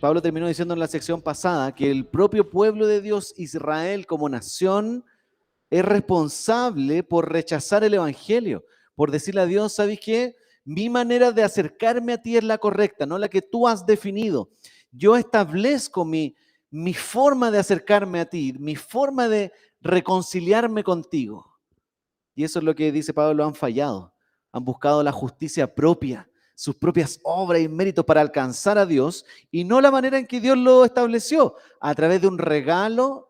Pablo terminó diciendo en la sección pasada que el propio pueblo de Dios, Israel como nación, es responsable por rechazar el evangelio, por decirle a Dios, ¿sabes qué? Mi manera de acercarme a ti es la correcta, no la que tú has definido. Yo establezco mi forma de acercarme a ti, mi forma de reconciliarme contigo. Y eso es lo que dice Pablo, han fallado. Han buscado la justicia propia, sus propias obras y méritos para alcanzar a Dios y no la manera en que Dios lo estableció, a través de un regalo.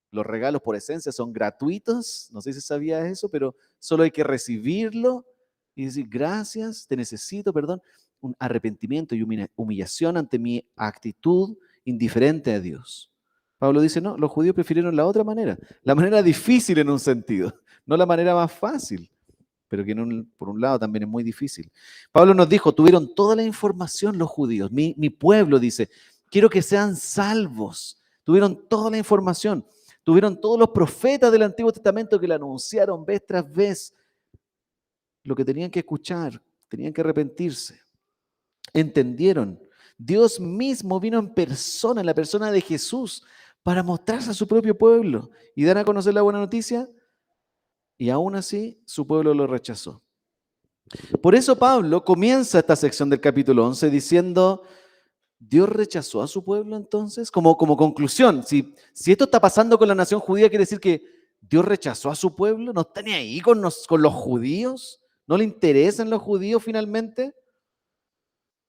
Los regalos por esencia son gratuitos, no sé si sabías eso, pero solo hay que recibirlo y decir gracias, te necesito, perdón, un arrepentimiento y humillación ante mi actitud indiferente a Dios. Pablo dice, no, los judíos prefirieron la otra manera, la manera difícil en un sentido, no la manera más fácil, pero que por un lado también es muy difícil. Pablo nos dijo, tuvieron toda la información los judíos, mi pueblo dice, quiero que sean salvos, tuvieron toda la información. Tuvieron todos los profetas del Antiguo Testamento que le anunciaron vez tras vez lo que tenían que escuchar, tenían que arrepentirse. Entendieron. Dios mismo vino en persona, en la persona de Jesús, para mostrarse a su propio pueblo y dar a conocer la buena noticia. Y aún así, su pueblo lo rechazó. Por eso Pablo comienza esta sección del capítulo 11 diciendo, ¿Dios rechazó a su pueblo entonces? Como conclusión, si esto está pasando con la nación judía, quiere decir que Dios rechazó a su pueblo, no está ni ahí con los judíos, no le interesan los judíos finalmente.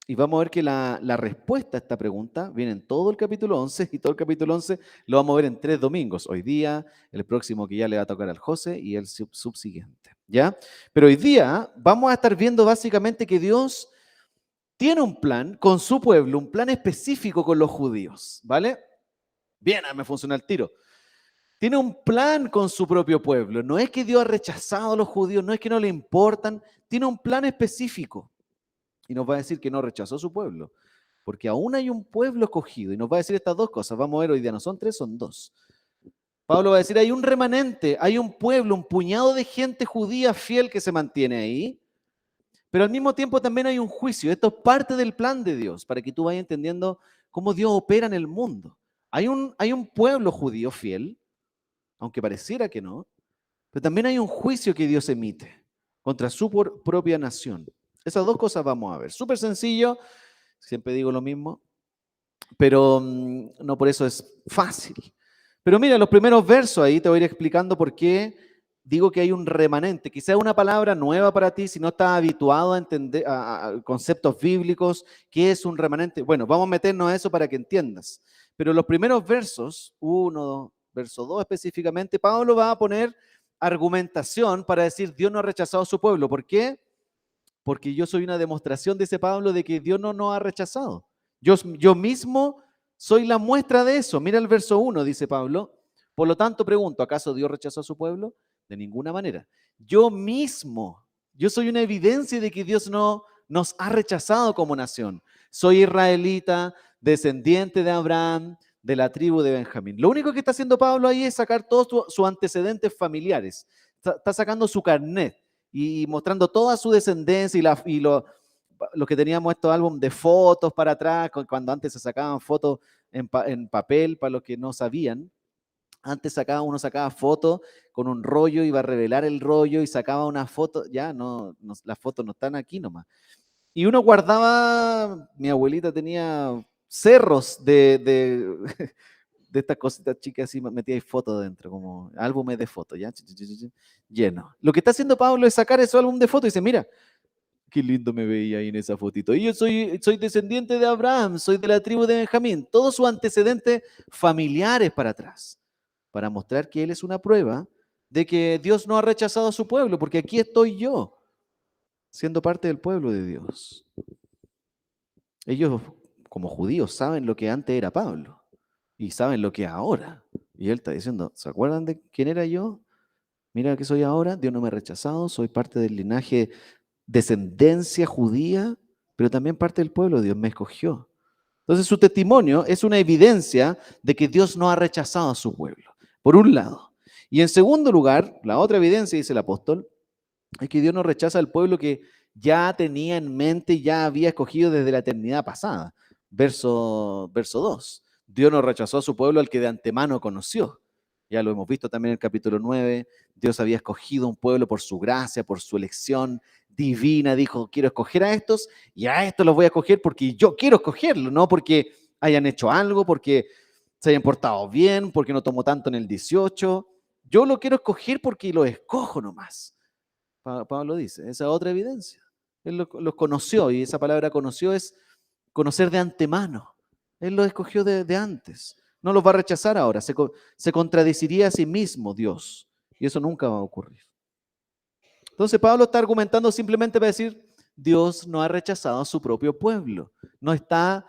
Y vamos a ver que la respuesta a esta pregunta viene en todo el capítulo 11, y todo el capítulo 11 lo vamos a ver en 3 domingos. Hoy día, el próximo que ya le va a tocar al José y el subsiguiente. ¿Ya? Pero hoy día vamos a estar viendo básicamente que Dios tiene un plan con su pueblo, un plan específico con los judíos, ¿vale? Bien, me funciona el tiro. Tiene un plan con su propio pueblo. No es que Dios ha rechazado a los judíos, no es que no le importan, tiene un plan específico. Y nos va a decir que no rechazó a su pueblo, porque aún hay un pueblo escogido. Y nos va a decir estas dos cosas. Vamos a ver hoy día, no son tres, son dos. Pablo va a decir, hay un remanente, hay un pueblo, un puñado de gente judía fiel que se mantiene ahí. Pero al mismo tiempo también hay un juicio. Esto es parte del plan de Dios, para que tú vayas entendiendo cómo Dios opera en el mundo. Hay un pueblo judío fiel, aunque pareciera que no, pero también hay un juicio que Dios emite contra su propia nación. Esas dos cosas vamos a ver. Súper sencillo, siempre digo lo mismo, pero no por eso es fácil. Pero mira, los primeros versos ahí te voy a ir explicando por qué digo que hay un remanente. Quizá es una palabra nueva para ti si no estás habituado a entender a conceptos bíblicos. ¿Qué es un remanente? Bueno, vamos a meternos a eso para que entiendas. Pero los primeros versos, 1, verso 2 específicamente, Pablo va a poner argumentación para decir Dios no ha rechazado a su pueblo. ¿Por qué? Porque yo soy una demostración, dice Pablo, de que Dios no nos ha rechazado. Yo mismo soy la muestra de eso. Mira el verso 1, dice Pablo. Por lo tanto, pregunto, ¿acaso Dios rechazó a su pueblo? De ninguna manera. Yo soy una evidencia de que Dios no nos ha rechazado como nación. Soy israelita, descendiente de Abraham, de la tribu de Benjamín. Lo único que está haciendo Pablo ahí es sacar todos sus antecedentes familiares. Está sacando su carnet y mostrando toda su descendencia y los que teníamos estos álbumes de fotos para atrás, cuando antes se sacaban fotos en papel, para los que no sabían. Antes uno sacaba fotos con un rollo, iba a revelar el rollo y sacaba una foto, ya las fotos no están aquí nomás. Y uno guardaba, mi abuelita tenía cerros de estas cositas chicas así, metía ahí fotos dentro, como álbumes de fotos, ya, lleno. Lo que está haciendo Pablo es sacar ese álbum de fotos y dice, mira, qué lindo me veía ahí en esa fotito. Y yo soy descendiente de Abraham, soy de la tribu de Benjamín, todos sus antecedentes familiares para atrás, para mostrar que él es una prueba de que Dios no ha rechazado a su pueblo, porque aquí estoy yo, siendo parte del pueblo de Dios. Ellos, como judíos, saben lo que antes era Pablo y saben lo que es ahora. Y él está diciendo, ¿se acuerdan de quién era yo? Mira que soy ahora, Dios no me ha rechazado, soy parte del linaje, descendencia judía, pero también parte del pueblo, Dios me escogió. Entonces su testimonio es una evidencia de que Dios no ha rechazado a su pueblo, por un lado. Y en segundo lugar, la otra evidencia, dice el apóstol, es que Dios no rechaza al pueblo que ya tenía en mente y ya había escogido desde la eternidad pasada. verso 2. Dios no rechazó a su pueblo al que de antemano conoció. Ya lo hemos visto también en el capítulo 9. Dios había escogido un pueblo por su gracia, por su elección divina. Dijo, quiero escoger a estos y a estos los voy a escoger porque yo quiero escogerlos, no porque hayan hecho algo, porque se hayan portado bien, porque no tomó tanto en el 18. Yo lo quiero escoger porque lo escojo nomás. Pablo dice, esa es otra evidencia. Él los conoció y esa palabra conoció es conocer de antemano. Él los escogió de antes. No los va a rechazar ahora. Se contradeciría a sí mismo Dios. Y eso nunca va a ocurrir. Entonces Pablo está argumentando simplemente para decir, Dios no ha rechazado a su propio pueblo. No está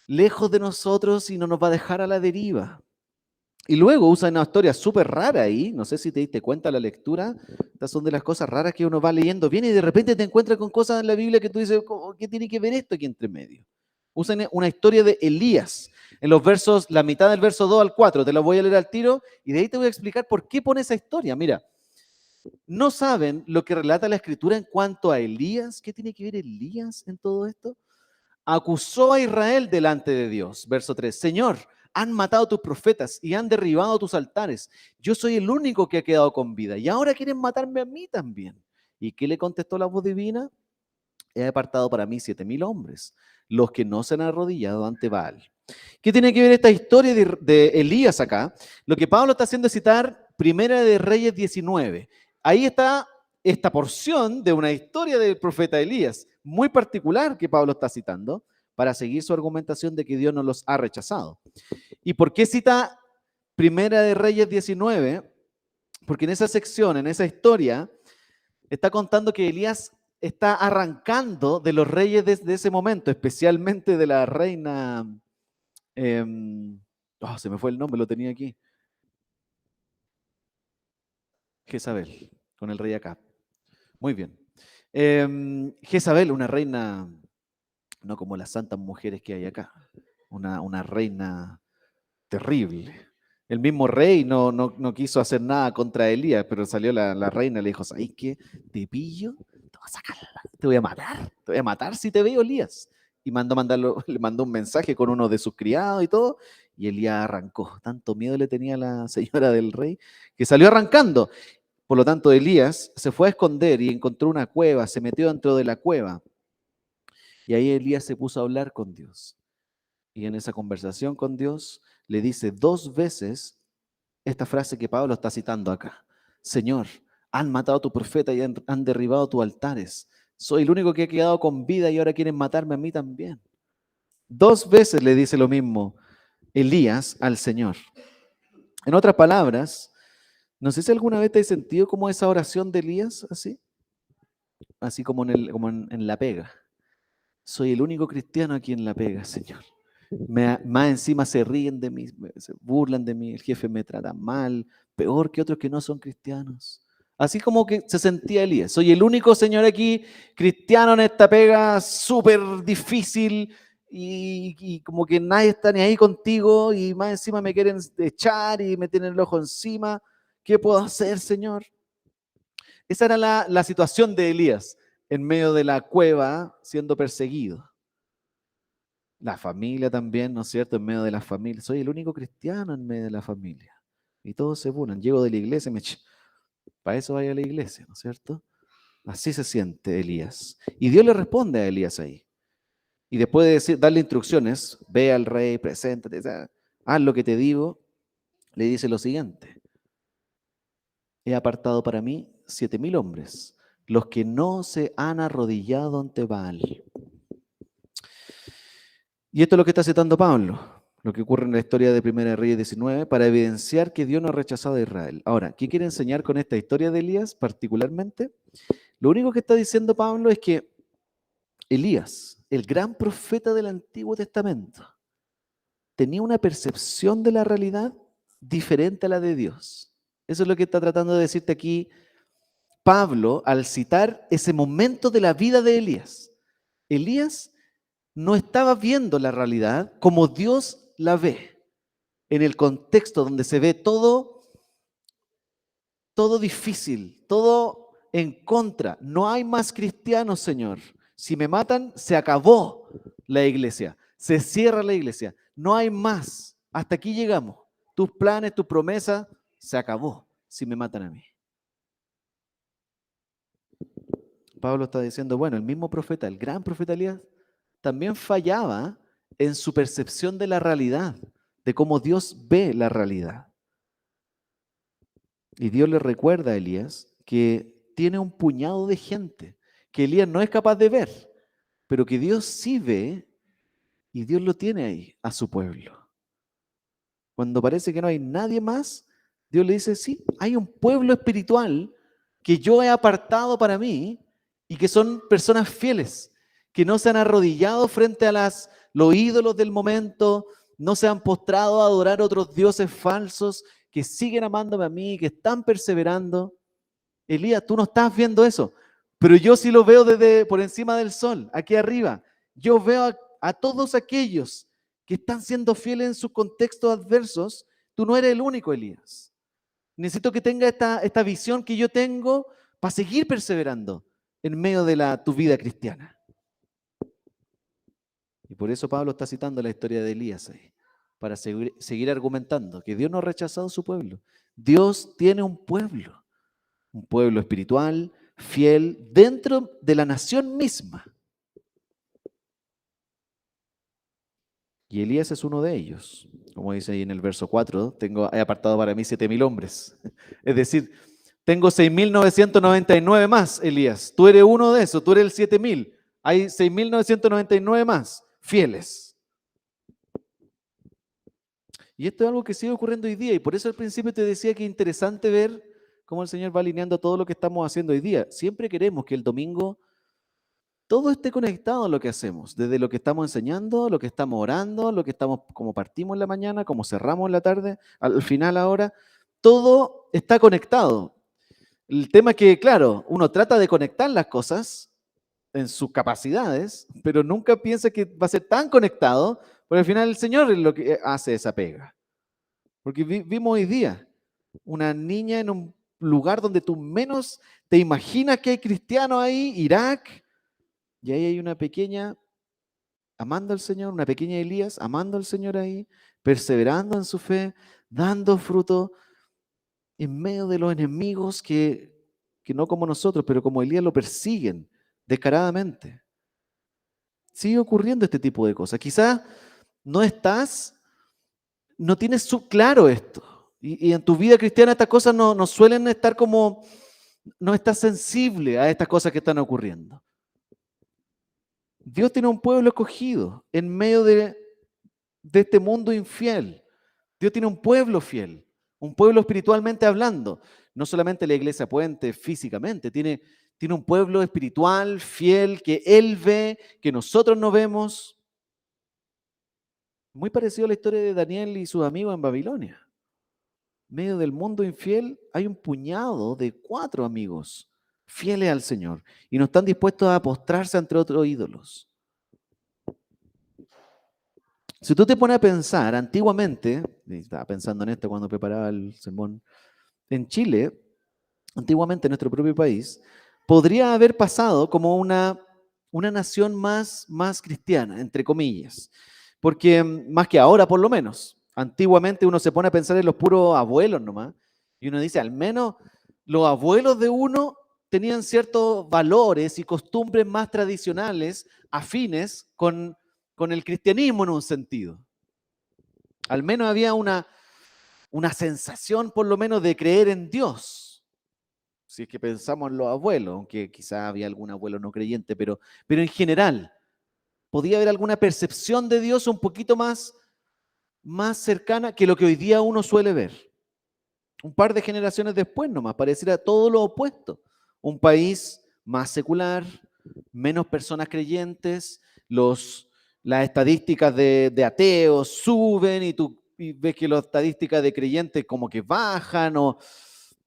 lejos de nosotros y no nos va a dejar a la deriva. Y luego usa una historia súper rara ahí, no sé si te diste cuenta la lectura, estas son de las cosas raras que uno va leyendo bien y de repente te encuentras con cosas en la Biblia que tú dices, ¿qué tiene que ver esto aquí entre medio? Usan una historia de Elías, en los versos, la mitad del verso 2 al 4, te la voy a leer al tiro y de ahí te voy a explicar por qué pone esa historia. Mira, ¿no saben lo que relata la Escritura en cuanto a Elías? ¿Qué tiene que ver Elías en todo esto? Acusó a Israel delante de Dios. Verso 3. Señor, han matado tus profetas y han derribado tus altares. Yo soy el único que ha quedado con vida y ahora quieren matarme a mí también. ¿Y qué le contestó la voz divina? He apartado para mí 7,000 hombres, los que no se han arrodillado ante Baal. ¿Qué tiene que ver esta historia de Elías acá? Lo que Pablo está haciendo es citar Primera de Reyes 19. Ahí está esta porción de una historia del profeta Elías, muy particular que Pablo está citando, para seguir su argumentación de que Dios no los ha rechazado. ¿Y por qué cita Primera de Reyes 19? Porque en esa sección, en esa historia, está contando que Elías está arrancando de los reyes de ese momento, especialmente de la reina, se me fue el nombre, lo tenía aquí, Jezabel, con el rey Acab. Muy bien. Jezabel, una reina, no como las santas mujeres que hay acá, una reina terrible. El mismo rey no quiso hacer nada contra Elías, pero salió la reina y le dijo, ¿sabes qué? Te pillo, te voy a sacar, te voy a matar si te veo, Elías. Y le mandó un mensaje con uno de sus criados y todo, y Elías arrancó. Tanto miedo le tenía la señora del rey, que salió arrancando. Por lo tanto, Elías se fue a esconder y encontró una cueva, se metió dentro de la cueva. Y ahí Elías se puso a hablar con Dios. Y en esa conversación con Dios le dice 2 veces esta frase que Pablo está citando acá. Señor, han matado a tu profeta y han derribado tus altares. Soy el único que ha quedado con vida y ahora quieren matarme a mí también. 2 veces le dice lo mismo Elías al Señor. En otras palabras, no sé si alguna vez te has sentido como esa oración de Elías, así como en la pega. Soy el único cristiano aquí en la pega, Señor. Más encima se ríen de mí, se burlan de mí, el jefe me trata mal, peor que otros que no son cristianos. Así como que se sentía Elías. Soy el único señor aquí cristiano en esta pega súper difícil y como que nadie está ni ahí contigo y más encima me quieren echar y me tienen el ojo encima. ¿Qué puedo hacer, Señor? Esa era la situación de Elías en medio de la cueva siendo perseguido. La familia también, ¿no es cierto? En medio de la familia. Soy el único cristiano en medio de la familia. Y todos se burlan. Llego de la iglesia y para eso vaya a la iglesia, ¿no es cierto? Así se siente Elías. Y Dios le responde a Elías ahí. Y después de darle instrucciones, ve al rey, preséntate, haz lo que te digo, le dice lo siguiente. He apartado para mí 7,000 hombres, los que no se han arrodillado ante Baal. Y esto es lo que está citando Pablo, lo que ocurre en la historia de Primera de Reyes 19, para evidenciar que Dios no ha rechazado a Israel. Ahora, ¿qué quiere enseñar con esta historia de Elías particularmente? Lo único que está diciendo Pablo es que Elías, el gran profeta del Antiguo Testamento, tenía una percepción de la realidad diferente a la de Dios. Eso es lo que está tratando de decirte aquí Pablo al citar ese momento de la vida de Elías. Elías no estaba viendo la realidad como Dios la ve, en el contexto donde se ve todo difícil, todo en contra. No hay más cristianos, Señor. Si me matan, se acabó la iglesia. Se cierra la iglesia. No hay más. Hasta aquí llegamos. Tus planes, tus promesas, se acabó si me matan a mí. Pablo está diciendo, bueno, el mismo profeta, el gran profeta Elías, también fallaba en su percepción de la realidad, de cómo Dios ve la realidad. Y Dios le recuerda a Elías que tiene un puñado de gente que Elías no es capaz de ver, pero que Dios sí ve y Dios lo tiene ahí, a su pueblo. Cuando parece que no hay nadie más, Dios le dice, sí, hay un pueblo espiritual que yo he apartado para mí y que son personas fieles, que no se han arrodillado frente a los ídolos del momento, no se han postrado a adorar otros dioses falsos, que siguen amándome a mí, que están perseverando. Elías, tú no estás viendo eso, pero yo sí lo veo desde por encima del sol, aquí arriba. Yo veo a todos aquellos que están siendo fieles en sus contextos adversos. Tú no eres el único, Elías. Necesito que tenga esta visión que yo tengo para seguir perseverando en medio de tu vida cristiana. Y por eso Pablo está citando la historia de Elías ahí, para seguir argumentando que Dios no ha rechazado a su pueblo. Dios tiene un pueblo espiritual, fiel, dentro de la nación misma. Y Elías es uno de ellos. Como dice ahí en el verso 4, he apartado para mí 7.000 hombres. Es decir, tengo 6.999 más, Elías. Tú eres uno de esos, tú eres el 7.000. Hay 6.999 más, fieles. Y esto es algo que sigue ocurriendo hoy día. Y por eso al principio te decía que es interesante ver cómo el Señor va alineando todo lo que estamos haciendo hoy día. Siempre queremos que el domingo todo esté conectado a lo que hacemos, desde lo que estamos enseñando, lo que estamos orando, lo que estamos, como partimos en la mañana, como cerramos en la tarde, al final ahora, todo está conectado. El tema es que, claro, uno trata de conectar las cosas en sus capacidades, pero nunca piensa que va a ser tan conectado, porque al final el Señor es lo que hace esa pega. Porque vimos hoy día una niña en un lugar donde tú menos te imaginas que hay cristianos ahí, Irak, y ahí hay una pequeña amando al Señor, una pequeña Elías amando al Señor ahí, perseverando en su fe, dando fruto en medio de los enemigos que no como nosotros, pero como Elías lo persiguen descaradamente. Sigue ocurriendo este tipo de cosas. Quizás no no tienes claro esto. Y en tu vida cristiana estas cosas no suelen estar no estás sensible a estas cosas que están ocurriendo. Dios tiene un pueblo escogido en medio de este mundo infiel. Dios tiene un pueblo fiel, un pueblo espiritualmente hablando. No solamente la iglesia Puente físicamente, tiene un pueblo espiritual, fiel, que Él ve, que nosotros no vemos. Muy parecido a la historia de Daniel y sus amigos en Babilonia. En medio del mundo infiel hay un puñado de 4 amigos fieles al Señor y no están dispuestos a postrarse ante otros ídolos. Si tú te pones a pensar, antiguamente, y estaba pensando en esto cuando preparaba el sermón, en Chile, antiguamente en nuestro propio país, podría haber pasado como una nación más cristiana, entre comillas. Porque más que ahora, por lo menos, antiguamente uno se pone a pensar en los puros abuelos nomás, y uno dice, al menos los abuelos de uno tenían ciertos valores y costumbres más tradicionales, afines con el cristianismo en un sentido. Al menos había una sensación, por lo menos, de creer en Dios. Si es que pensamos en los abuelos, aunque quizá había algún abuelo no creyente, pero en general, podía haber alguna percepción de Dios un poquito más cercana que lo que hoy día uno suele ver. Un par de generaciones después nomás, pareciera todo lo opuesto. Un país más secular, menos personas creyentes, las estadísticas de ateos suben y ves que las estadísticas de creyentes como que bajan o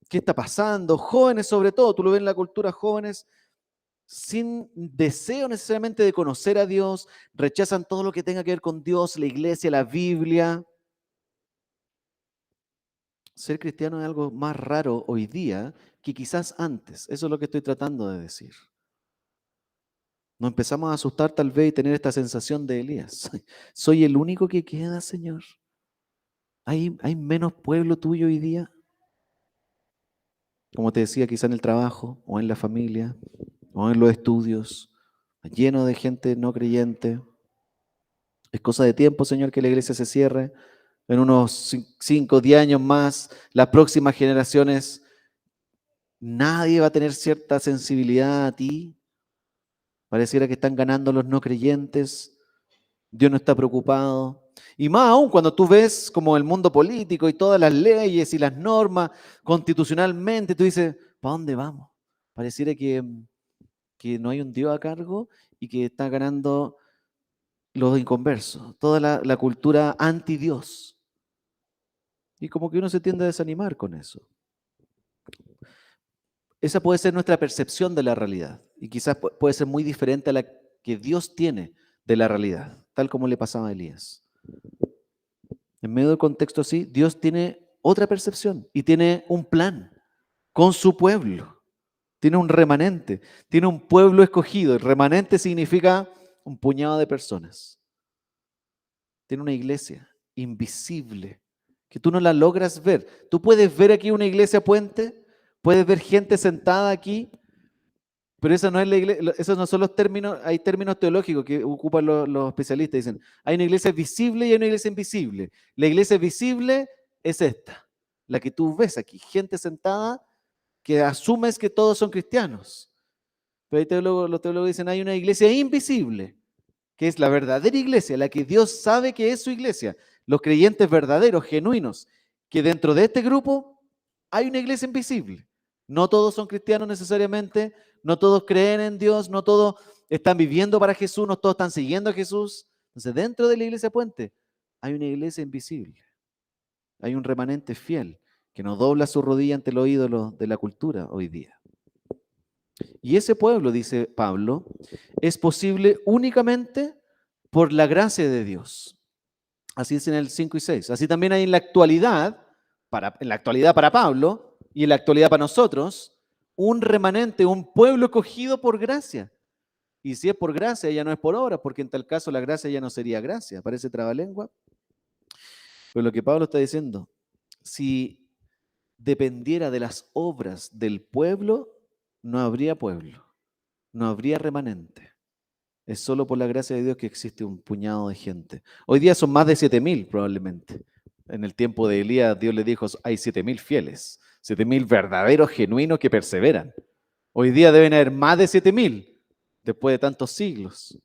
qué está pasando. Jóvenes sobre todo, tú lo ves en la cultura, jóvenes sin deseo necesariamente de conocer a Dios, rechazan todo lo que tenga que ver con Dios, la iglesia, la Biblia. Ser cristiano es algo más raro hoy día que quizás antes. Eso es lo que estoy tratando de decir. Nos empezamos a asustar tal vez y tener esta sensación de Elías. ¿Soy el único que queda, Señor? ¿Hay menos pueblo tuyo hoy día? Como te decía, quizá en el trabajo o en la familia o en los estudios, lleno de gente no creyente. Es cosa de tiempo, Señor, que la iglesia se cierre. En unos 5 10 años más, las próximas generaciones, nadie va a tener cierta sensibilidad a ti. Pareciera que están ganando los no creyentes. Dios no está preocupado. Y más aún cuando tú ves como el mundo político y todas las leyes y las normas constitucionalmente, tú dices, ¿para dónde vamos? Pareciera que no hay un Dios a cargo y que está ganando los inconversos, toda la cultura anti-Dios. Y como que uno se tiende a desanimar con eso. Esa puede ser nuestra percepción de la realidad y quizás puede ser muy diferente a la que Dios tiene de la realidad, tal como le pasaba a Elías. En medio del contexto así, Dios tiene otra percepción y tiene un plan con su pueblo. Tiene un remanente, tiene un pueblo escogido. El remanente significa un puñado de personas. Tiene una iglesia invisible que tú no la logras ver. Tú puedes ver aquí una iglesia puente, puedes ver gente sentada aquí, pero esa no es la iglesia, esos no son los términos, hay términos teológicos que ocupan los especialistas. Dicen, hay una iglesia visible y hay una iglesia invisible. La iglesia visible es esta, la que tú ves aquí, gente sentada que asumes que todos son cristianos. Pero los teólogos dicen, hay una iglesia invisible, que es la verdadera iglesia, la que Dios sabe que es su iglesia. Los creyentes verdaderos, genuinos, que dentro de este grupo hay una iglesia invisible. No todos son cristianos necesariamente, no todos creen en Dios, no todos están viviendo para Jesús, no todos están siguiendo a Jesús. Entonces, dentro de la iglesia Puente hay una iglesia invisible. Hay un remanente fiel que no dobla su rodilla ante los ídolos de la cultura hoy día. Y ese pueblo, dice Pablo, es posible únicamente por la gracia de Dios. Así es en el 5 y 6. Así también hay en la actualidad para Pablo y en la actualidad para nosotros, un remanente, un pueblo escogido por gracia. Y si es por gracia, ya no es por obra, porque en tal caso la gracia ya no sería gracia. Parece trabalengua. Pero lo que Pablo está diciendo, si dependiera de las obras del pueblo, no habría pueblo, no habría remanente. Es solo por la gracia de Dios que existe un puñado de gente. Hoy día son más de 7.000 probablemente. En el tiempo de Elías, Dios le dijo, hay 7.000 fieles, 7.000 verdaderos, genuinos que perseveran. Hoy día deben haber más de 7.000 después de tantos siglos.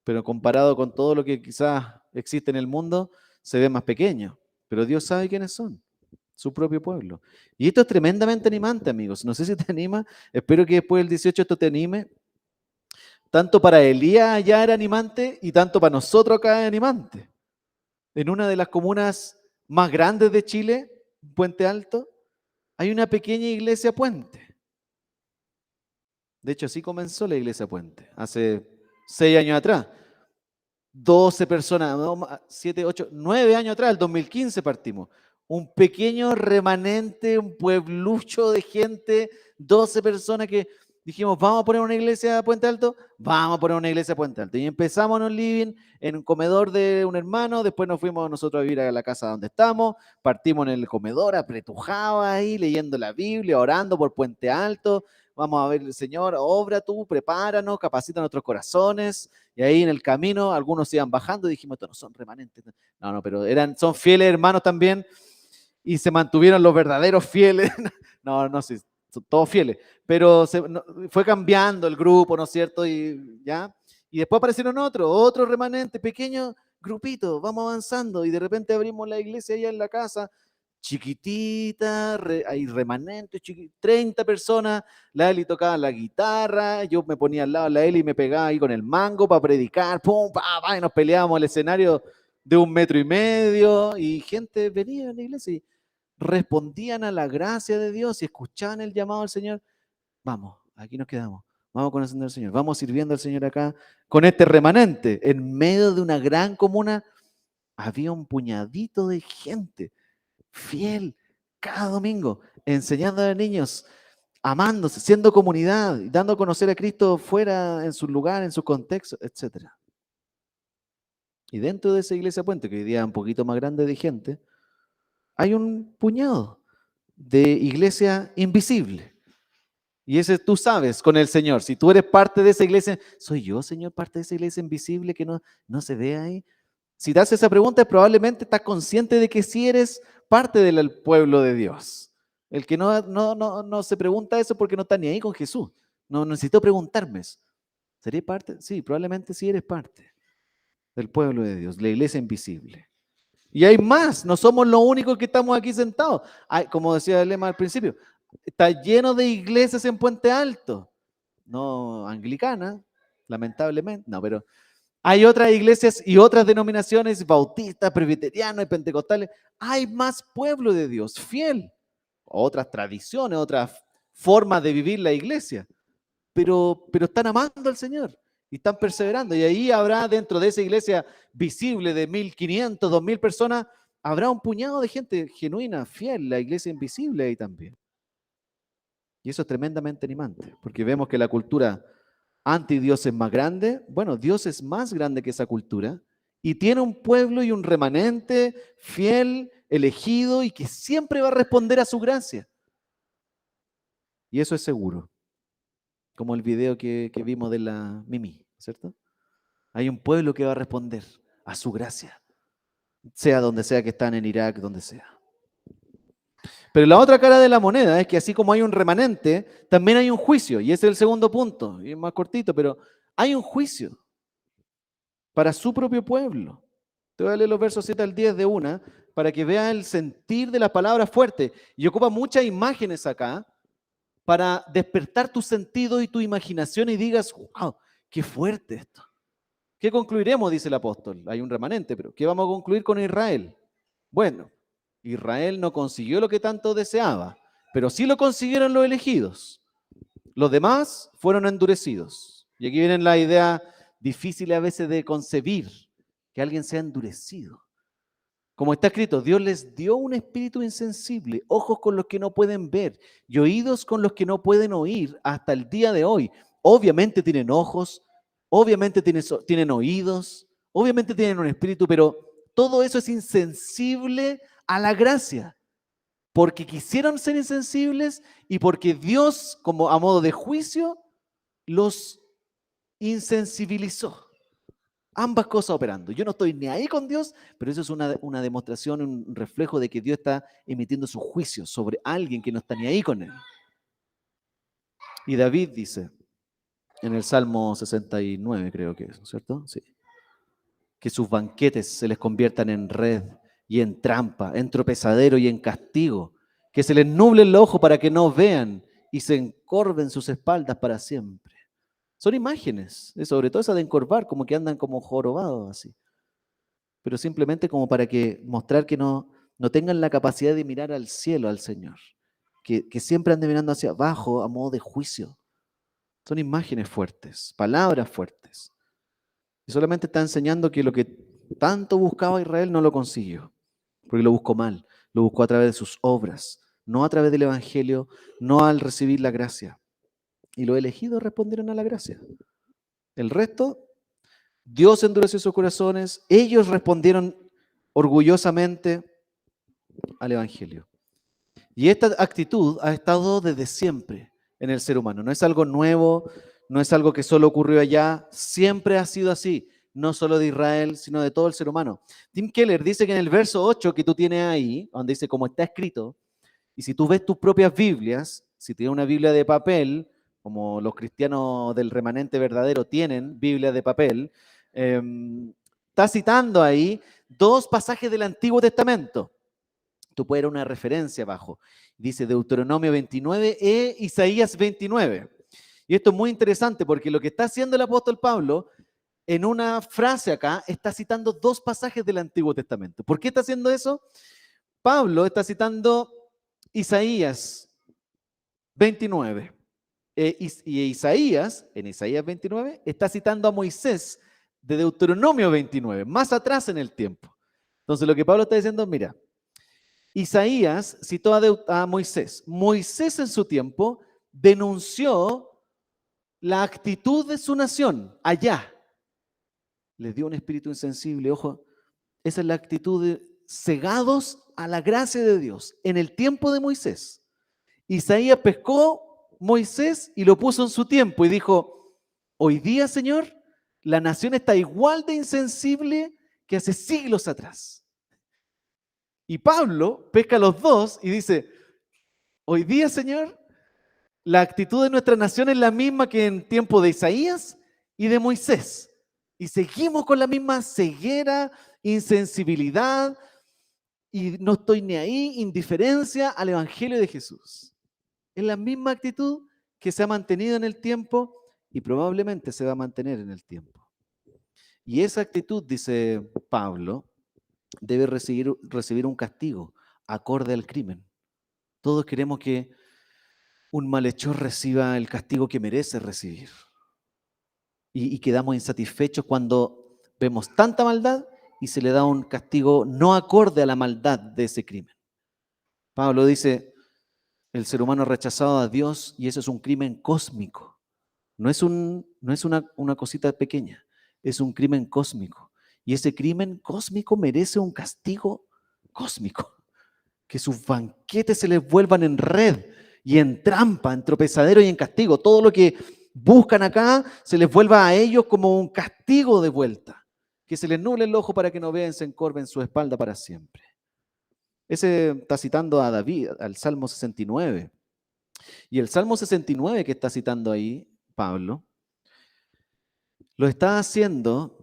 Pero comparado con todo lo que quizás existe en el mundo, se ve más pequeño. Pero Dios sabe quiénes son, su propio pueblo. Y esto es tremendamente animante, amigos. No sé si te anima, espero que después del 18 esto te anime. Tanto para Elías allá era animante y tanto para nosotros acá es animante. En una de las comunas más grandes de Chile, Puente Alto, hay una pequeña iglesia Puente. De hecho, así comenzó la iglesia Puente, hace 6 años atrás. 12 personas, 7, 8, 9 años atrás, el 2015 partimos. Un pequeño remanente, un pueblucho de gente, 12 personas que dijimos, vamos a poner una iglesia a Puente Alto, vamos a poner una iglesia a Puente Alto. Y empezamos en un living, en un comedor de un hermano, después nos fuimos nosotros a vivir a la casa donde estamos, partimos en el comedor, apretujados ahí, leyendo la Biblia, orando por Puente Alto. Vamos a ver, Señor, obra tú, prepáranos, capacita nuestros corazones. Y ahí en el camino algunos iban bajando y dijimos, estos no son remanentes. No, pero son fieles hermanos también y se mantuvieron los verdaderos fieles. No, sí, son todos fieles. Pero fue cambiando el grupo, ¿no es cierto? Y después aparecieron otros remanentes, pequeños grupitos, vamos avanzando y de repente abrimos la iglesia allá en la casa, chiquitita, hay remanentes, 30 personas, la Eli tocaba la guitarra, yo me ponía al lado de la Eli y me pegaba ahí con el mango para predicar, pum, y nos peleábamos el escenario de 1,5 metros y gente venía a la iglesia y respondían a la gracia de Dios y escuchaban el llamado del Señor. Vamos, aquí nos quedamos, vamos conociendo al Señor, vamos sirviendo al Señor acá con este remanente. En medio de una gran comuna había un puñadito de gente fiel cada domingo, enseñando a los niños amándose, siendo comunidad, dando a conocer a Cristo fuera, en su lugar, en su contexto, etc. Y dentro de esa iglesia Puente, que hoy día es un poquito más grande de gente, hay un puñado de iglesia invisible. Y ese tú sabes con el Señor. Si tú eres parte de esa iglesia, ¿soy yo, Señor, parte de esa iglesia invisible que no se ve ahí? Si te haces esa pregunta, probablemente estás consciente de que sí eres parte del pueblo de Dios. El que no se pregunta eso porque no está ni ahí con Jesús. No necesito preguntarme eso. ¿Seré parte? Sí, probablemente sí eres parte del pueblo de Dios, la iglesia invisible. Y hay más, no somos los únicos que estamos aquí sentados. Como decía el lema al principio, está lleno de iglesias en Puente Alto. No anglicana, lamentablemente, no, pero hay otras iglesias y otras denominaciones, bautistas, presbiterianos y pentecostales. Hay más pueblo de Dios, fiel. Otras tradiciones, otras formas de vivir la iglesia. Pero están amando al Señor y están perseverando. Y ahí habrá dentro de esa iglesia visible de 1.500, 2.000 personas, habrá un puñado de gente genuina, fiel, la iglesia invisible ahí también. Y eso es tremendamente animante, porque vemos que la cultura anti-Dios es más grande. Bueno, Dios es más grande que esa cultura y tiene un pueblo y un remanente fiel, elegido y que siempre va a responder a su gracia. Y eso es seguro, como el video que vimos de la Mimi, ¿cierto? Hay un pueblo que va a responder a su gracia, sea donde sea que están, en Irak, donde sea. Pero la otra cara de la moneda es que así como hay un remanente, también hay un juicio. Y ese es el segundo punto, y es más cortito, pero hay un juicio para su propio pueblo. Te voy a leer los versos 7 al 10 de una, para que veas el sentir de la palabra fuerte. Y ocupa muchas imágenes acá para despertar tu sentido y tu imaginación y digas, wow, qué fuerte esto. ¿Qué concluiremos? Dice el apóstol. Hay un remanente, pero ¿qué vamos a concluir con Israel? Bueno, Israel no consiguió lo que tanto deseaba, pero sí lo consiguieron los elegidos. Los demás fueron endurecidos. Y aquí viene la idea difícil a veces de concebir, que alguien sea endurecido. Como está escrito, Dios les dio un espíritu insensible, ojos con los que no pueden ver y oídos con los que no pueden oír hasta el día de hoy. Obviamente tienen ojos, obviamente tienen oídos, obviamente tienen un espíritu, pero todo eso es insensible a la gracia, porque quisieron ser insensibles y porque Dios, como a modo de juicio, los insensibilizó. Ambas cosas operando. Yo no estoy ni ahí con Dios, pero eso es una demostración, un reflejo de que Dios está emitiendo su juicio sobre alguien que no está ni ahí con él. Y David dice, en el Salmo 69 creo que es, ¿cierto? Sí. Que sus banquetes se les conviertan en red y en trampa, en tropezadero y en castigo, que se les nuble el ojo para que no vean y se encorven sus espaldas para siempre. Son imágenes, sobre todo esa de encorvar, como que andan como jorobados así. Pero simplemente como para que mostrar que no tengan la capacidad de mirar al cielo, al Señor, que siempre anden mirando hacia abajo a modo de juicio. Son imágenes fuertes, palabras fuertes. Y solamente está enseñando que lo que tanto buscaba Israel no lo consiguió, porque lo buscó mal, lo buscó a través de sus obras, no a través del Evangelio, no al recibir la gracia. Y los elegidos respondieron a la gracia. El resto, Dios endureció sus corazones, ellos respondieron orgullosamente al Evangelio. Y esta actitud ha estado desde siempre en el ser humano. No es algo nuevo, no es algo que solo ocurrió allá, siempre ha sido así, no solo de Israel, sino de todo el ser humano. Tim Keller dice que en el verso 8 que tú tienes ahí, donde dice como está escrito, y si tú ves tus propias Biblias, si tienes una Biblia de papel, como los cristianos del remanente verdadero tienen Biblia de papel, está citando ahí dos pasajes del Antiguo Testamento. Tú puedes ver una referencia abajo. Dice Deuteronomio 29 e Isaías 29. Y esto es muy interesante porque lo que está haciendo el apóstol Pablo en una frase acá está citando dos pasajes del Antiguo Testamento. ¿Por qué está haciendo eso? Pablo está citando Isaías 29. Y Isaías, en Isaías 29, está citando a Moisés de Deuteronomio 29, más atrás en el tiempo. Entonces lo que Pablo está diciendo, mira, Isaías citó a Moisés. Moisés en su tiempo denunció la actitud de su nación allá. Les dio un espíritu insensible, ojo, esa es la actitud de cegados a la gracia de Dios en el tiempo de Moisés. Isaías pescó Moisés y lo puso en su tiempo y dijo, hoy día, Señor, la nación está igual de insensible que hace siglos atrás. Y Pablo pesca a los dos y dice, hoy día, Señor, la actitud de nuestra nación es la misma que en tiempo de Isaías y de Moisés. Y seguimos con la misma ceguera, insensibilidad y no estoy ni ahí, indiferencia al Evangelio de Jesús. Es la misma actitud que se ha mantenido en el tiempo y probablemente se va a mantener en el tiempo. Y esa actitud, dice Pablo, debe recibir un castigo acorde al crimen. Todos queremos que un malhechor reciba el castigo que merece recibir. Y quedamos insatisfechos cuando vemos tanta maldad y se le da un castigo no acorde a la maldad de ese crimen. Pablo dice, el ser humano ha rechazado a Dios y eso es un crimen cósmico. No es una cosita pequeña, es un crimen cósmico. Y ese crimen cósmico merece un castigo cósmico. Que sus banquetes se les vuelvan en red y en trampa, en tropezadero y en castigo. Todo lo que buscan acá se les vuelva a ellos como un castigo de vuelta. Que se les nuble el ojo para que no vean, se encorven su espalda para siempre. Ese está citando a David, al Salmo 69. Y el Salmo 69 que está citando ahí, Pablo, lo está haciendo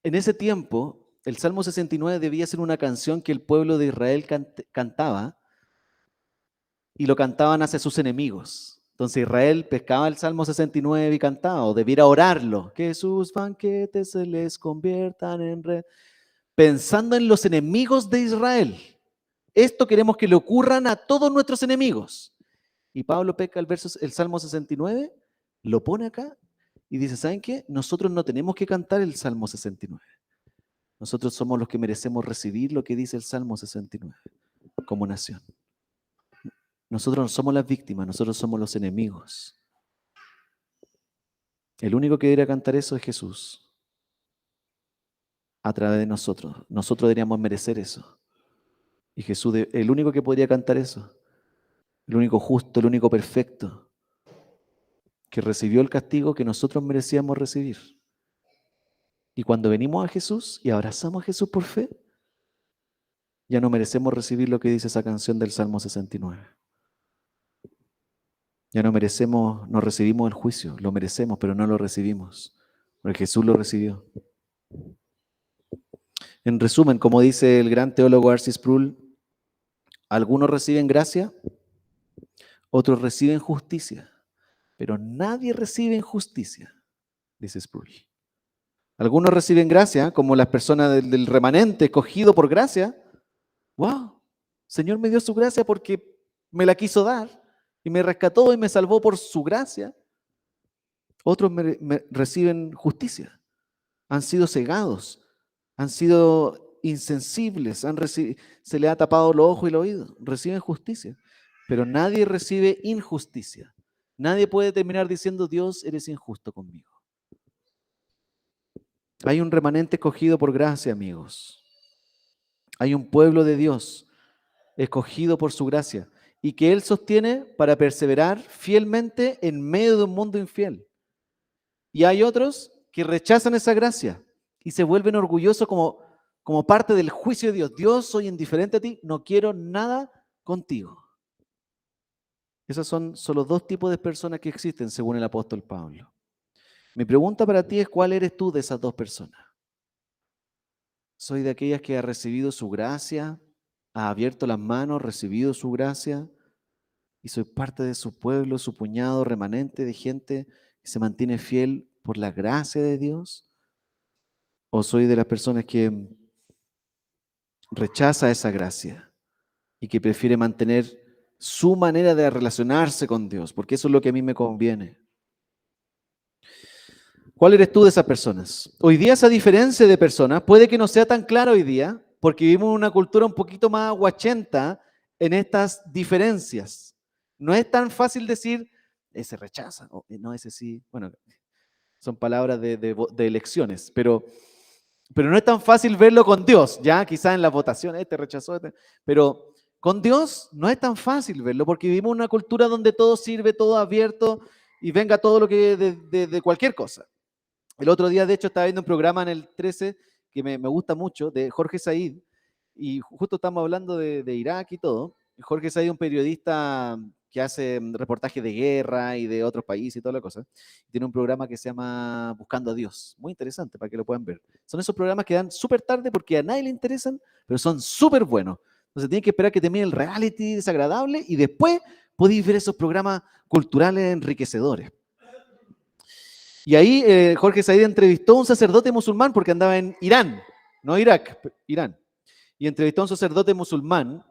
en ese tiempo. El Salmo 69 debía ser una canción que el pueblo de Israel cantaba y lo cantaban hacia sus enemigos. Entonces Israel pescaba el Salmo 69 y cantaba, o debiera orarlo, que sus banquetes se les conviertan en red, pensando en los enemigos de Israel. Esto queremos que le ocurran a todos nuestros enemigos. Y Pablo pesca el Salmo 69, lo pone acá y dice, ¿saben qué? Nosotros no tenemos que cantar el Salmo 69. Nosotros somos los que merecemos recibir lo que dice el Salmo 69 como nación. Nosotros no somos las víctimas, nosotros somos los enemigos. El único que debería cantar eso es Jesús. A través de nosotros. Nosotros deberíamos merecer eso. Y Jesús, el único que podría cantar eso, el único justo, el único perfecto, que recibió el castigo que nosotros merecíamos recibir. Y cuando venimos a Jesús y abrazamos a Jesús por fe, ya no merecemos recibir lo que dice esa canción del Salmo 69. Ya no merecemos, no recibimos el juicio, lo merecemos, pero no lo recibimos, porque Jesús lo recibió. En resumen, como dice el gran teólogo R.C. Sproul, algunos reciben gracia, otros reciben justicia, pero nadie recibe injusticia, dice Sproul. Algunos reciben gracia, como las personas del remanente escogido por gracia. ¡Wow! Señor me dio su gracia porque me la quiso dar y me rescató y me salvó por su gracia. Otros reciben justicia, han sido cegados, han sido insensibles, se le ha tapado los ojos y los oídos, reciben justicia, pero nadie recibe injusticia. Nadie puede terminar diciendo, Dios, eres injusto conmigo. Hay un remanente escogido por gracia, amigos. Hay un pueblo de Dios escogido por su gracia y que Él sostiene para perseverar fielmente en medio de un mundo infiel. Y hay otros que rechazan esa gracia y se vuelven orgullosos como parte del juicio de Dios. Dios, soy indiferente a ti, no quiero nada contigo. Esos son los dos tipos de personas que existen según el apóstol Pablo. Mi pregunta para ti es, ¿cuál eres tú de esas dos personas? ¿Soy de aquellas que ha recibido su gracia, ha abierto las manos, recibido su gracia y soy parte de su pueblo, su puñado remanente de gente que se mantiene fiel por la gracia de Dios? ¿O soy de las personas que rechaza esa gracia y que prefiere mantener su manera de relacionarse con Dios, porque eso es lo que a mí me conviene? ¿Cuál eres tú de esas personas? Hoy día esa diferencia de personas puede que no sea tan clara hoy día, porque vivimos en una cultura un poquito más aguachenta en estas diferencias. No es tan fácil decir, ese rechaza, no, ese sí, bueno, son palabras de elecciones, pero no es tan fácil verlo con Dios, ya quizás en las votaciones, este rechazó, pero con Dios no es tan fácil verlo, porque vivimos en una cultura donde todo sirve, todo abierto, y venga todo lo que de cualquier cosa. El otro día, de hecho, estaba viendo un programa en el 13 que me gusta mucho, de Jorge Said, y justo estamos hablando de Irak y todo. Jorge Said es un periodista que hace reportajes de guerra y de otros países y toda la cosa. Tiene un programa que se llama Buscando a Dios, muy interesante para que lo puedan ver. Son esos programas que dan súper tarde porque a nadie le interesan, pero son súper buenos. Entonces tienen que esperar que termine el reality desagradable y después podéis ver esos programas culturales enriquecedores. Y ahí Jorge Said entrevistó a un sacerdote musulmán porque andaba en Irán, no Irak, Irán. Y entrevistó a un sacerdote musulmán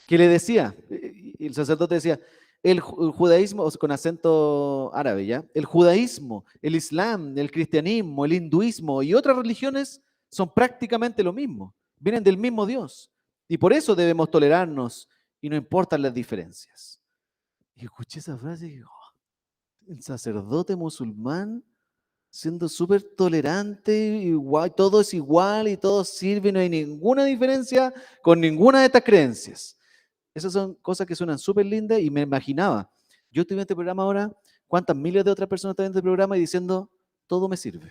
que le decía, y el sacerdote decía, el judaísmo, con acento árabe, ¿ya? El judaísmo, el islam, el cristianismo, el hinduismo y otras religiones son prácticamente lo mismo, vienen del mismo Dios. Y por eso debemos tolerarnos y no importan las diferencias. Y escuché esa frase y dije, oh, el sacerdote musulmán siendo súper tolerante, igual, todo es igual y todo sirve, no hay ninguna diferencia con ninguna de estas creencias. Esas son cosas que suenan súper lindas y me imaginaba, yo estoy en este programa ahora, cuántas miles de otras personas están en este programa y diciendo, todo me sirve,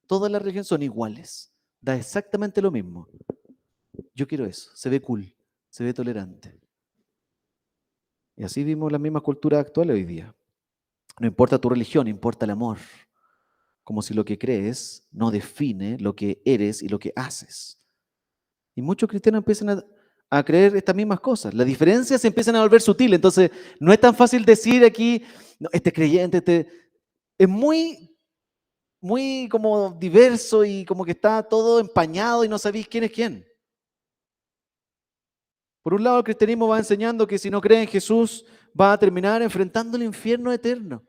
todas las religiones son iguales, da exactamente lo mismo. Yo quiero eso, se ve cool, se ve tolerante. Y así vimos las mismas culturas actuales hoy día. No importa tu religión, importa el amor. Como si lo que crees no define lo que eres y lo que haces. Y muchos cristianos empiezan a creer estas mismas cosas. Las diferencias se empiezan a volver sutiles. Entonces, no es tan fácil decir aquí, no, este creyente, es muy como diverso y como que está todo empañado y no sabéis quién es quién. Por un lado, el cristianismo va enseñando que si no cree en Jesús, va a terminar enfrentando el infierno eterno.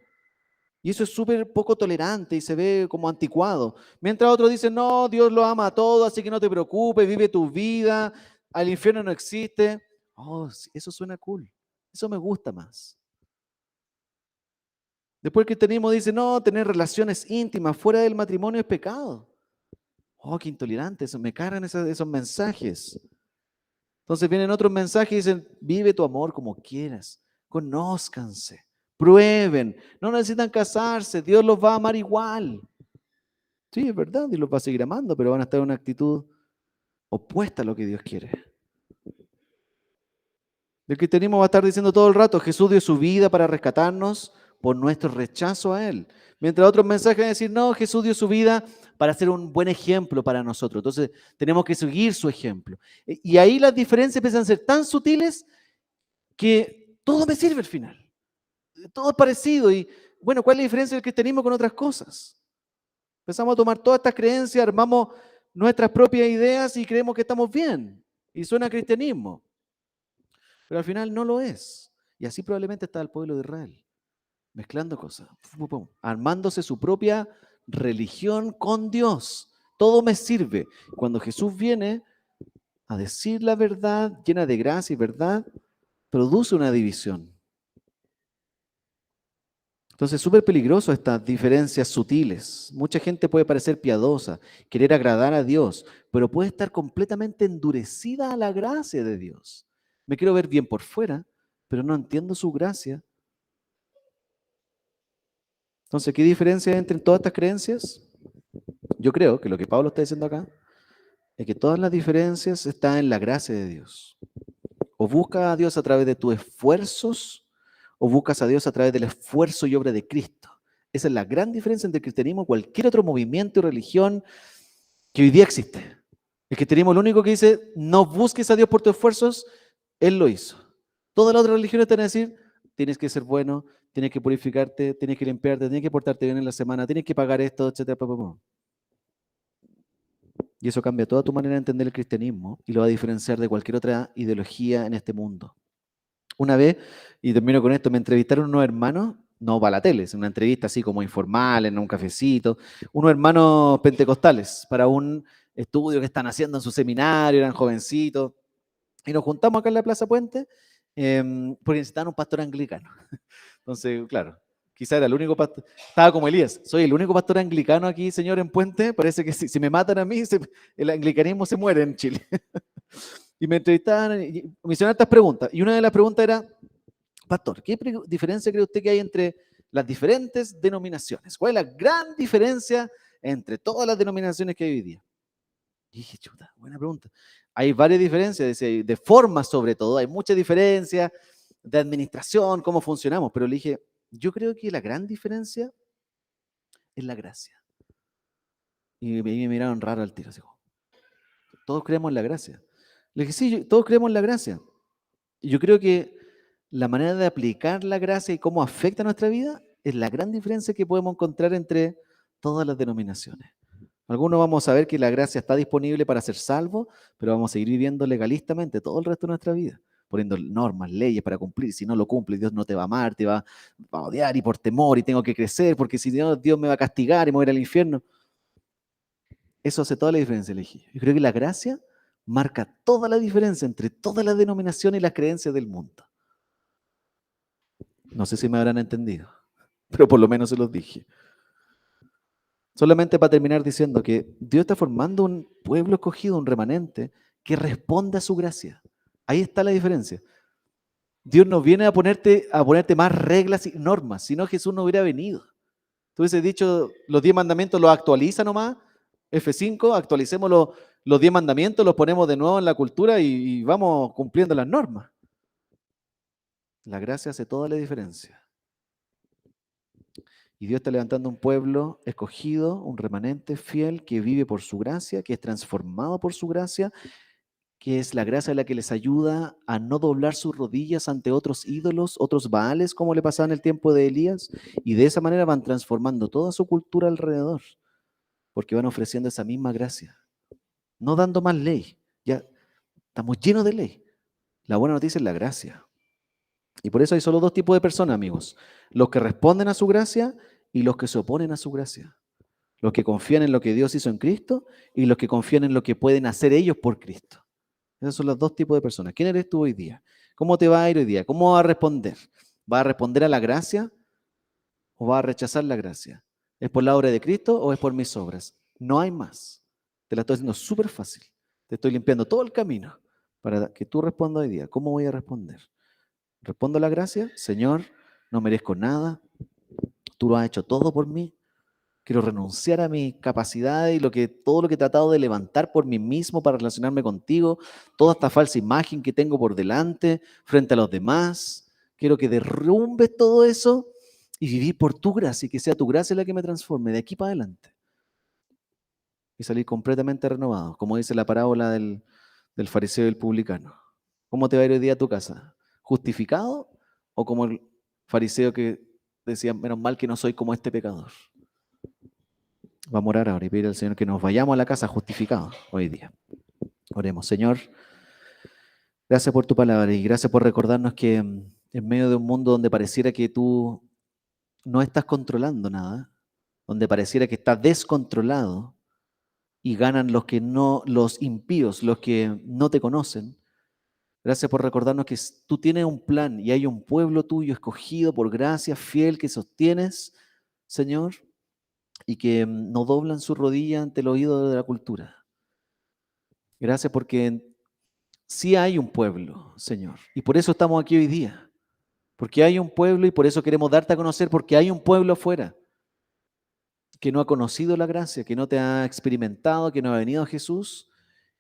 Y eso es súper poco tolerante y se ve como anticuado. Mientras otros dicen, no, Dios lo ama a todos, así que no te preocupes, vive tu vida, al infierno no existe. Oh, sí, eso suena cool. Eso me gusta más. Después el cristianismo dice, no, tener relaciones íntimas fuera del matrimonio es pecado. Oh, qué intolerante, eso, me cargan esos mensajes. Entonces vienen otros mensajes y dicen, vive tu amor como quieras, conózcanse, prueben, no necesitan casarse, Dios los va a amar igual. Sí, es verdad, Dios los va a seguir amando, pero van a estar en una actitud opuesta a lo que Dios quiere. El cristianismo va a estar diciendo todo el rato, Jesús dio su vida para rescatarnos por nuestro rechazo a Él. Mientras otros mensajes van a decir, no, Jesús dio su vida para ser un buen ejemplo para nosotros. Entonces tenemos que seguir su ejemplo. Y ahí las diferencias empiezan a ser tan sutiles que todo me sirve al final. Todo es parecido. Y bueno, ¿cuál es la diferencia del cristianismo con otras cosas? Empezamos a tomar todas estas creencias, armamos nuestras propias ideas y creemos que estamos bien. Y suena a cristianismo. Pero al final no lo es. Y así probablemente está el pueblo de Israel, mezclando cosas, armándose su propia religión con Dios. Todo me sirve. Cuando Jesús viene a decir la verdad, llena de gracia y verdad, produce una división. Entonces es súper peligroso estas diferencias sutiles. Mucha gente puede parecer piadosa, querer agradar a Dios, pero puede estar completamente endurecida a la gracia de Dios. Me quiero ver bien por fuera, pero no entiendo su gracia. Entonces, ¿qué diferencia hay entre todas estas creencias? Yo creo que lo que Pablo está diciendo acá es que todas las diferencias están en la gracia de Dios. O buscas a Dios a través de tus esfuerzos, o buscas a Dios a través del esfuerzo y obra de Cristo. Esa es la gran diferencia entre el cristianismo y cualquier otro movimiento y religión que hoy día existe. El cristianismo lo único que dice, no busques a Dios por tus esfuerzos, Él lo hizo. Todas las otras religiones te van a decir, tienes que ser bueno, tienes que purificarte, tienes que limpiarte, tienes que portarte bien en la semana, tienes que pagar esto, etcétera. Y eso cambia toda tu manera de entender el cristianismo y lo va a diferenciar de cualquier otra ideología en este mundo. Una vez, y termino con esto, me entrevistaron unos hermanos, no para la tele, es una entrevista así como informal, en un cafecito, unos hermanos pentecostales para un estudio que están haciendo en su seminario, eran jovencitos, y nos juntamos acá en la Plaza Puente, porque necesitaban un pastor anglicano. Entonces, claro, quizá era el único pastor. Estaba como Elías, soy el único pastor anglicano aquí, señor, en Puente. Parece que si me matan a mí, el anglicanismo se muere en Chile. Y me entrevistaban y me hicieron estas preguntas. Y una de las preguntas era, pastor, ¿qué diferencia cree usted que hay entre las diferentes denominaciones? ¿Cuál es la gran diferencia entre todas las denominaciones que hay hoy día? Y dije, chuta, buena pregunta. Hay varias diferencias, de forma sobre todo, hay muchas diferencias de administración, cómo funcionamos, pero le dije, yo creo que la gran diferencia es la gracia. Y me miraron raro al tiro, así como, todos creemos en la gracia. Le dije, sí, todos creemos en la gracia. Y yo creo que la manera de aplicar la gracia y cómo afecta a nuestra vida es la gran diferencia que podemos encontrar entre todas las denominaciones. Algunos vamos a ver que la gracia está disponible para ser salvos, pero vamos a seguir viviendo legalistamente todo el resto de nuestra vida, poniendo normas, leyes para cumplir. Si no lo cumples, Dios no te va a amar, te va a odiar y por temor y tengo que crecer, porque si no, Dios me va a castigar y me voy a ir al infierno. Eso hace toda la diferencia, le dije. Yo creo que la gracia marca toda la diferencia entre todas las denominaciones y las creencias del mundo. No sé si me habrán entendido, pero por lo menos se los dije. Solamente para terminar diciendo que Dios está formando un pueblo escogido, un remanente, que responda a su gracia. Ahí está la diferencia. Dios no viene a ponerte más reglas y normas, si no Jesús no hubiera venido. Tú hubieses dicho, los 10 mandamientos los actualiza nomás, F5, actualicemos los 10 mandamientos, los ponemos de nuevo en la cultura y vamos cumpliendo las normas. La gracia hace toda la diferencia. Y Dios está levantando un pueblo escogido, un remanente fiel que vive por su gracia, que es transformado por su gracia, que es la gracia la que les ayuda a no doblar sus rodillas ante otros ídolos, otros baales, como le pasaba en el tiempo de Elías, y de esa manera van transformando toda su cultura alrededor, porque van ofreciendo esa misma gracia, no dando más ley. Ya estamos llenos de ley. La buena noticia es la gracia. Y por eso hay solo dos tipos de personas, amigos. Los que responden a su gracia y los que se oponen a su gracia. Los que confían en lo que Dios hizo en Cristo y los que confían en lo que pueden hacer ellos por Cristo. Esos son los dos tipos de personas. ¿Quién eres tú hoy día? ¿Cómo te va a ir hoy día? ¿Cómo vas a responder? ¿Vas a responder a la gracia o vas a rechazar la gracia? ¿Es por la obra de Cristo o es por mis obras? No hay más. Te la estoy haciendo súper fácil. Te estoy limpiando todo el camino para que tú respondas hoy día. ¿Cómo voy a responder? ¿Respondo a la gracia? Señor, no merezco nada. Tú lo has hecho todo por mí. Quiero renunciar a mis capacidades y todo lo que he tratado de levantar por mí mismo para relacionarme contigo, toda esta falsa imagen que tengo por delante frente a los demás. Quiero que derrumbes todo eso y vivir por tu gracia y que sea tu gracia la que me transforme de aquí para adelante. Y salir completamente renovado, como dice la parábola del fariseo y el publicano. ¿Cómo te va a ir hoy día a tu casa? ¿Justificado o como el fariseo que decía, menos mal que no soy como este pecador? Vamos a orar ahora y pedir al Señor que nos vayamos a la casa justificados hoy día. Oremos, Señor, gracias por tu palabra y gracias por recordarnos que en medio de un mundo donde pareciera que tú no estás controlando nada, donde pareciera que está descontrolado y ganan los que no, los impíos, los que no te conocen. Gracias por recordarnos que tú tienes un plan y hay un pueblo tuyo escogido por gracia, fiel, que sostienes, Señor, y que no doblan su rodilla ante el oído de la cultura. Gracias porque sí hay un pueblo, Señor, y por eso estamos aquí hoy día. Porque hay un pueblo y por eso queremos darte a conocer, porque hay un pueblo afuera que no ha conocido la gracia, que no te ha experimentado, que no ha venido a Jesús,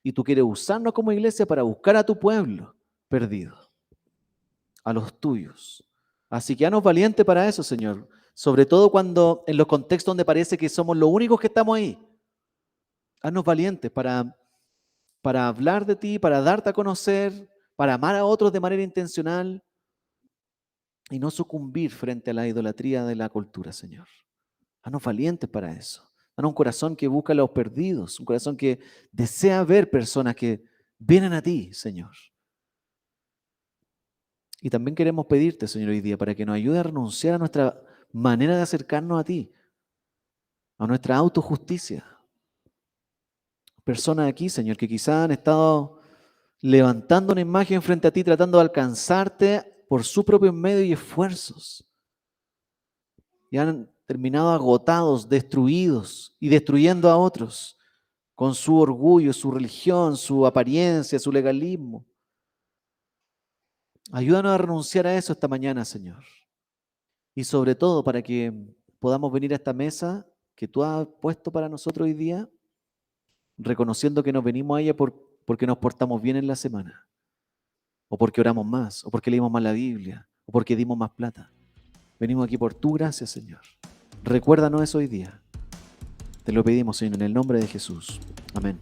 y tú quieres usarnos como iglesia para buscar a tu pueblo perdido, a los tuyos. Así que haznos valientes para eso, Señor, sobre todo cuando en los contextos donde parece que somos los únicos que estamos ahí. Haznos valientes para hablar de ti, para darte a conocer, para amar a otros de manera intencional y no sucumbir frente a la idolatría de la cultura, Señor. Haznos valientes para eso. Danos un corazón que busca a los perdidos, un corazón que desea ver personas que vienen a ti, Señor. Y también queremos pedirte, Señor, hoy día, para que nos ayude a renunciar a nuestra manera de acercarnos a ti, a nuestra autojusticia. Personas aquí, Señor, que quizás han estado levantando una imagen frente a ti, tratando de alcanzarte por su propio medio y esfuerzos. Y han terminado agotados, destruidos y destruyendo a otros con su orgullo, su religión, su apariencia, su legalismo. Ayúdanos a renunciar a eso esta mañana, Señor. Y sobre todo para que podamos venir a esta mesa que tú has puesto para nosotros hoy día, reconociendo que nos venimos a ella porque nos portamos bien en la semana, o porque oramos más, o porque leímos más la Biblia, o porque dimos más plata. Venimos aquí por tu gracia, Señor. Recuérdanos eso hoy día. Te lo pedimos, Señor, en el nombre de Jesús. Amén.